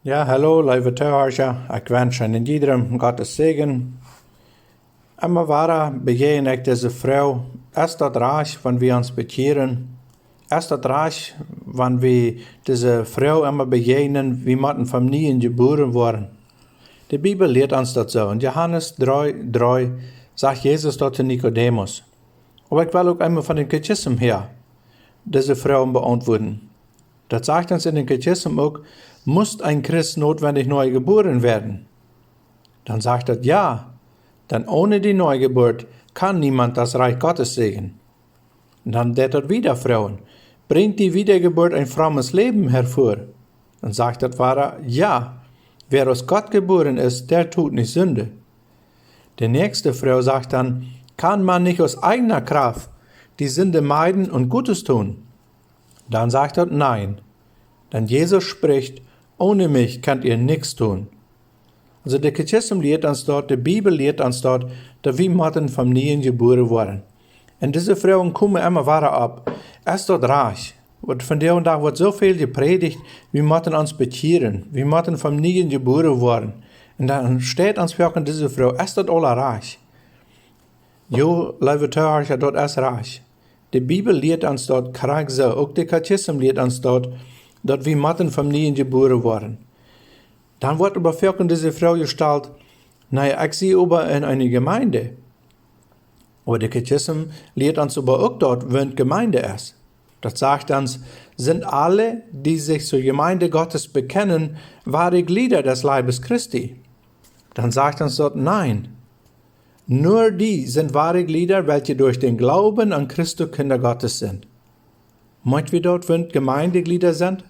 Ja, hallo, lieve Zuhörer. Ik wens aan iedereen Gottes Segen. Immer weiter begegne ich diese Frau. Ist das reich, wenn wir uns bekehren? Ist das reich, wenn wir diese Frau immer begegnen, wie wir vom Neuen geboren worden? Die Bibel lehrt uns das so. In Johannes 3,3 sagt Jesus dort zu Nikodemus. Aber ich will auch einmal von den Katechismus her diese Frau beantworten. Das sagt uns in den Katechismus auch, muss ein Christ notwendig neu geboren werden? Dann sagt er ja, denn ohne die Neugeburt kann niemand das Reich Gottes sehen. Und dann sagt er wieder Frauen, bringt die Wiedergeburt ein frommes Leben hervor? Dann sagt der Pfarrer, ja, wer aus Gott geboren ist, der tut nicht Sünde. Die nächste Frau sagt dann, kann man nicht aus eigener Kraft die Sünde meiden und Gutes tun? Dann sagt er, nein, denn Jesus spricht, ohne mich könnt ihr nichts tun. Also der Katechismus lehrt uns dort, die Bibel lehrt uns dort, dass wir müssen vom Neuen geboren worden. Und diese Frauen kommen immer weiter ab. Ist dort reich. Von der und da wird so viel gepredigt, wir müssen uns bekehren, wir müssen vom Neuen geboren worden. Und dann steht uns wirklich diese Frau, ist dort alle reich? Jo, liebe Zuhörer, dort ist reich. Die Bibel lehrt uns dort krank so, auch der Katechismus lehrt uns dort, dass wir müssen vom Neuen geboren worden. Dann wird aber wirklich diese Frau gestellt, naja, ich sehe aber in eine Gemeinde. Aber der Katechismus lehrt uns aber auch dort, wenn Gemeinde ist. Das sagt uns, sind alle, die sich zur Gemeinde Gottes bekennen, wahre Glieder des Leibes Christi? Dann sagt uns dort, nein. Nur die sind wahre Glieder, welche durch den Glauben an Christus Kinder Gottes sind. Meint wir dort, wenn Gemeindeglieder sind?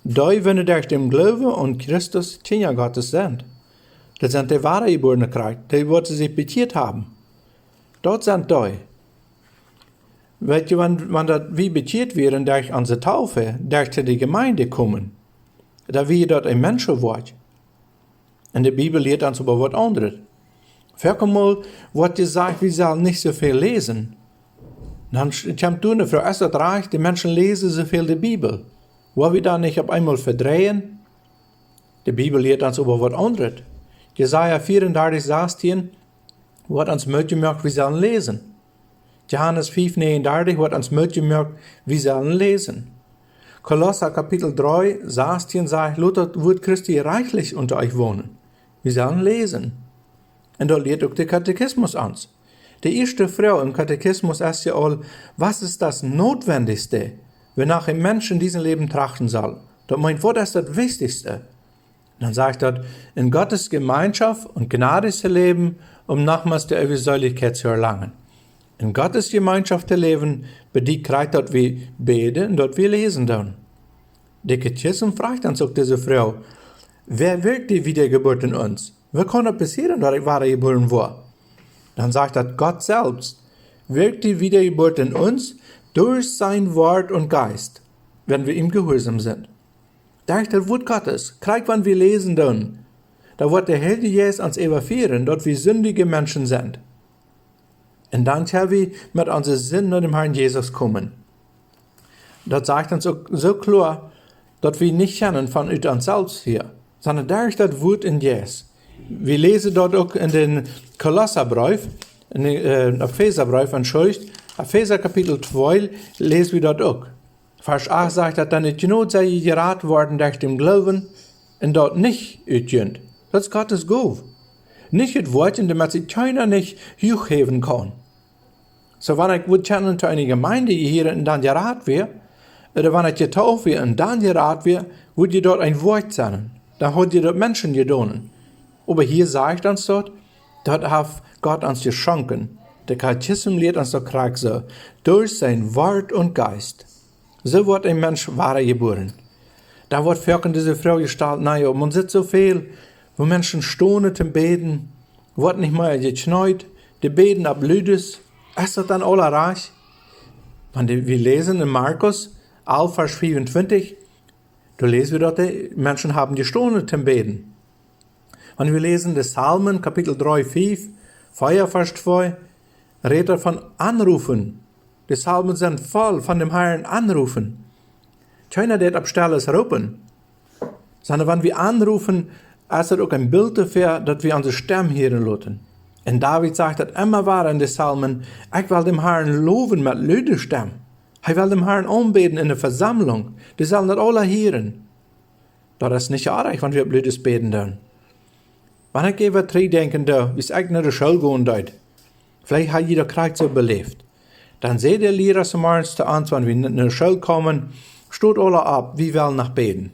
Die, wenn durch den Glauben an Christus Kinder Gottes sind. Das sind die wahre geborene Christ, die wollten sich bekehrt haben. Dort sind die. Weißt du, wenn das wie bekehrt werden durch unsere Taufe, durch die Gemeinde kommen, da wie dort ein Menschenwort. In der Bibel lehrt uns aber was anderes. Mal wird gesagt, wir sollen nicht so viel lesen. Dann kommt du eine Frau, ist das reich, die Menschen lesen so viel die Bibel. Wollen wir da nicht auf einmal verdrehen? Die Bibel lehrt uns aber was anderes. Jesaja 34, 16 wird uns mitgemerkt, wir sollen lesen. Johannes 5, 39 wird uns mitgemerkt, wir sollen lesen. Kolosser Kapitel 3, 16 sagt, Luther wird Christi reichlich unter euch wohnen. Wir sollen lesen. Und da lehrt auch der Katechismus uns. Die erste Frau im Katechismus ist ja all, was ist das Notwendigste, wonach ein Mensch in diesem Leben trachten soll? Da meint, was ist das Wichtigste? Dann sagt er, in Gottes Gemeinschaft und Gnade zu leben, um nochmals die Ewigseligkeit zu erlangen. In Gottes Gemeinschaft zu leben, bedient kriegt dort wir beten und dort wir lesen dann. Der Katechismus fragt uns auch diese Frau, wer wirkt die Wiedergeburt in uns? Wie kann das passieren, dass ich wahre geboren war? Dann sagt er, Gott selbst wirkt die Wiedergeburt in uns durch sein Wort und Geist, wenn wir ihm gehorsam sind. Durch das Wort Gottes, kriegt wenn wir lesen dann, da wird der Heilige Jesus uns überführen, dort wir sündige Menschen sind. Und dann können wir mit unserem Sinn nach dem Herrn Jesus kommen. Das sagt uns auch so klar, dass wir nicht kennen von uns selbst hier, sondern durch das Wort in Jesus. Wir lesen dort auch in den Kolosserbrief, in den Epheserbrief, Epheser Kapitel 2, lesen wir dort auch. Vers 8 sagt, dass dann die Not sei geraten worden durch den Glauben und dort nicht utjönt. Das ist Gottes Gabe. Nicht das Wort, damit sich keiner nicht hochheben kann. So, wenn ich würde kennen zu einer Gemeinde hier und dann geraten wäre, oder wenn ich getauft wäre und dann geraten wäre, würde ihr dort ein Wort sein. Dann hat ihr dort Menschen gedonnen. Aber hier sagt uns dort hat Gott uns geschenken. Der Katechismus lehrt uns doch krank so, durch sein Wort und Geist. So wird ein Mensch wahre geboren. Da wird für diese Frau gestellt, naja, man sieht so viel, wo Menschen stohnen zum Beten, wird nicht mehr geschneit, die beten ab Lüdes, ist das dann alle reich? Wir lesen in Markus 11, Vers 24, da lesen wir dort, die Menschen haben gestohlen zum Beten. Und wir lesen die Psalmen, Kapitel 3, 5, 4, Vers 2, redet er von Anrufen. Die Psalmen sind voll von dem Herrn Anrufen. Keiner, der abstelles rufen. Sondern wenn wir anrufen, ist es auch ein Bild dafür, dass wir unsere Stimme hören lassen. Und David sagt das immer wieder in den Psalmen, ich will dem Herrn loben mit lauter Stimme. Er will dem Herrn anbeten in der Versammlung. Die sollen das alle hören. Das ist nicht arg, wenn wir blödes beten tun. Wenn ich über drei denken, wie es ich nach der Schule gehen dort, vielleicht hat jeder Krieg so belebt. Dann seht der Lehrer zum Morgens zu uns, wenn wir nach der Schule kommen, steht alle ab, wir wollen nach beten.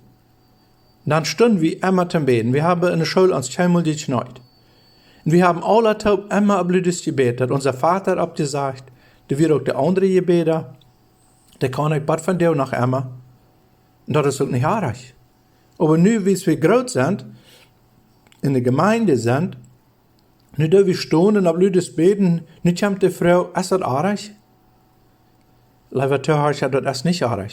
Dann stunden wir immer zum Beten. Wir haben in der Schule uns zweimal geschneit. Und wir haben alle Tag immer ein blödes Gebet, das unser Vater abgesagt, da wird auch der andere Gebeter, der kann ich bad von dir nach immer. Und das ist auch nicht arg. Aber nu, wie wir groß sind, in der Gemeinde sind, nu da wir stehen und blödes Beten, nu kommt die Frau, ist das arg? Lieber Zuhörer, das ist nicht arg.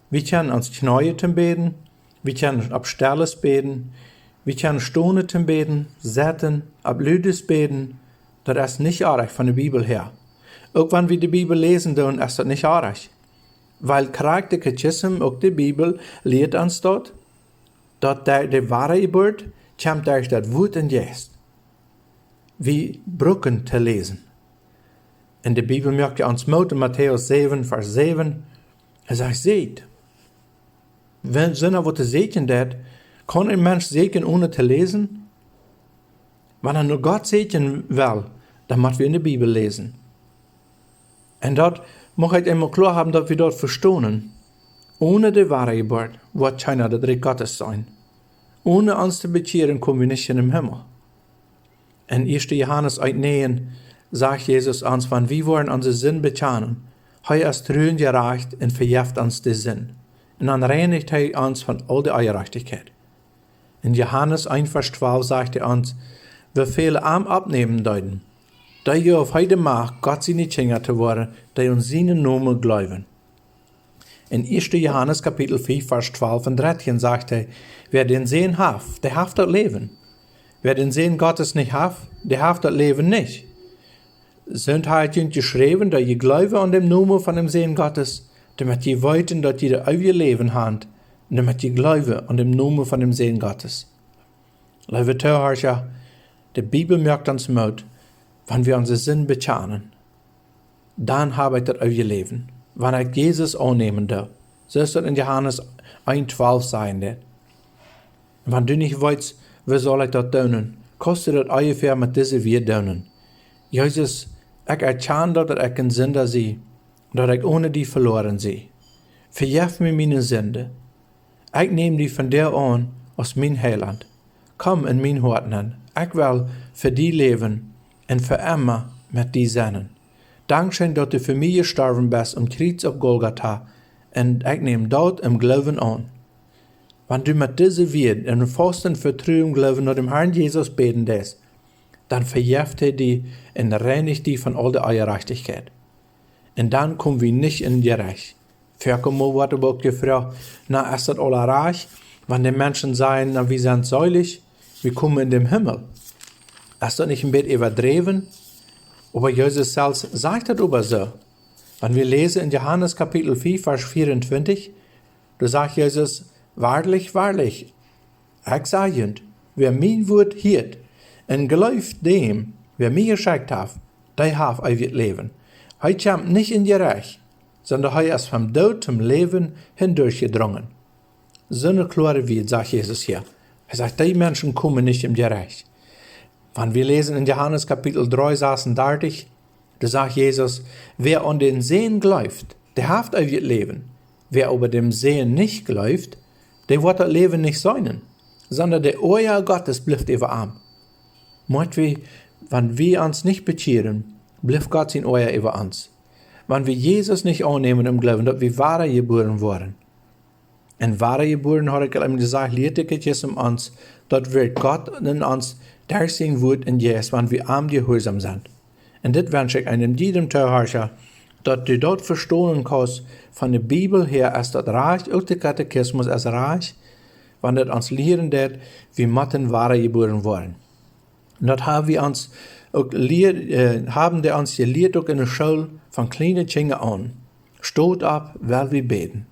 Wir können uns knien zum Beten, wir können ab Stelles beten, wir können stehen zum Beten, sitzen, ab blödes Beten, das ist nicht arg von der Bibel her. Auch wenn wir die Bibel lesen, dann ist das nicht arg. Weil der Katechismus, auch die Bibel, lehrt uns dort, dass der wahre Geburt kommt durch das Wort und Geist. Wie Brücken zu lesen. In der Bibel möchte uns Mut in Matthäus 7, Vers 7, sagt, seht. Wenn Sinner wird segnen dat, kann ein Mensch segnen ohne zu lesen? Wenn nur Gott segnen will, dann muss wir in der Bibel lesen. Und dort muss ich einmal klar haben, dass wir dort verstehen. Ohne die wahre Geburt wird keiner der Reich Gottes sein. Ohne uns zu bekehren, kommen wir nicht in den Himmel. In 1. Johannes 1,9 sagt Jesus uns, wenn wir wollen unseren Sinn bekennen, er ist treu gerecht und vergibt uns den Sinn. Und dann reinigt er uns von all der Ungerechtigkeit. In Johannes 1, Vers 12 sagt er uns, wir viele arm abnehmen deuten, da ihr auf heute Macht Gott seine Kinder zu werden, die uns seinen Namen glauben. In 1. Johannes Kapitel 4, Vers 12 und 13 sagt er, wer den Sehen haft, der haft das Leben. Wer den Sehen Gottes nicht haft, der haft das Leben nicht. Sind halt geschrieben, dass ihr Glaube an dem Namen von dem Sehen Gottes, damit ihr weiten, dass ihr das euer Leben habt, damit ihr Glaube an dem Namen von dem Sehen Gottes. Liebe Zuhörer, die Bibel merkt uns Mut, wenn wir unseren Sinn bekennen. Dann habe ich das euer Leben. Wenn ich Jesus annehmen darf. So ist das in Johannes 1,12 sein. Wenn du nicht weißt, wie soll ich das tun, kostet das ungefähr mit diesem wir tun. Jesus, ich erkenne, dass ich ein Sünder sei, dass ich ohne die verloren sei. Vergib mir meine Sünde. Ich nehme die von dir an, aus mein Heiland. Komm in mein Hort an. Ich will für die leben und für immer mit die sein. Dankeschön, dass du für mich gestorben bist am Kreuz auf Golgatha, und ich nehme dort im Glauben an. Wenn du mit dieser Wort in festen Vertrauen Glauben nach dem Herrn Jesus beten lässt, dann vergibt er die und reinigt die von all der Ungerechtigkeit. Und dann kommen wir nicht in die Reich. Vorkommen wird aber auch gefragt, na, ist das alle reich? Wenn die Menschen sagen, na, wir sind säulig, wir kommen in den Himmel. Ist das nicht ein bisschen übertrieben? Aber Jesus selbst sagt das aber so. Wenn wir lesen in Johannes Kapitel 4, Vers 24, da sagt Jesus, wahrlich, wahrlich, ich sage euch, wer mein Wort hört und glaubt dem, wer mir geschickt hat, der hat ewig Leben. Er kommt nicht in die Reich, sondern er ist vom Tod zum Leben hindurchgedrungen. So eine klare Wort, sagt Jesus hier. Er sagt, die Menschen kommen nicht in die Reich. Wenn wir lesen in Johannes Kapitel 3, 36, da sagt Jesus, wer an den Sehen glaubt, der hat ewig Leben. Wer aber dem Sehen nicht glaubt, der wird das Leben nicht sein, sondern der Euer Gottes bleibt über arm. Wenn wir uns nicht bekehren, bleibt Gott sein Euer über uns. Wenn wir Jesus nicht annehmen im Glauben, dass wir wahre geboren wurden. Und wahre geboren, habe ich gesagt, lehrt es uns, dass wird Gott in uns durch sein Wort und Jesus, wenn wir arm gehorsam sind. Und das wünsche ich einem jedem Zuhörer, dass du dort verstehen kannst, von der Bibel her ist das reich, auch der Katechismus ist reich, wenn das uns lehren wird, wie Matten wahre geboren wurden. Und das haben wir uns auch gelehrt auch in der Schule von kleinen Kindern an. Steht ab, weil wir beten.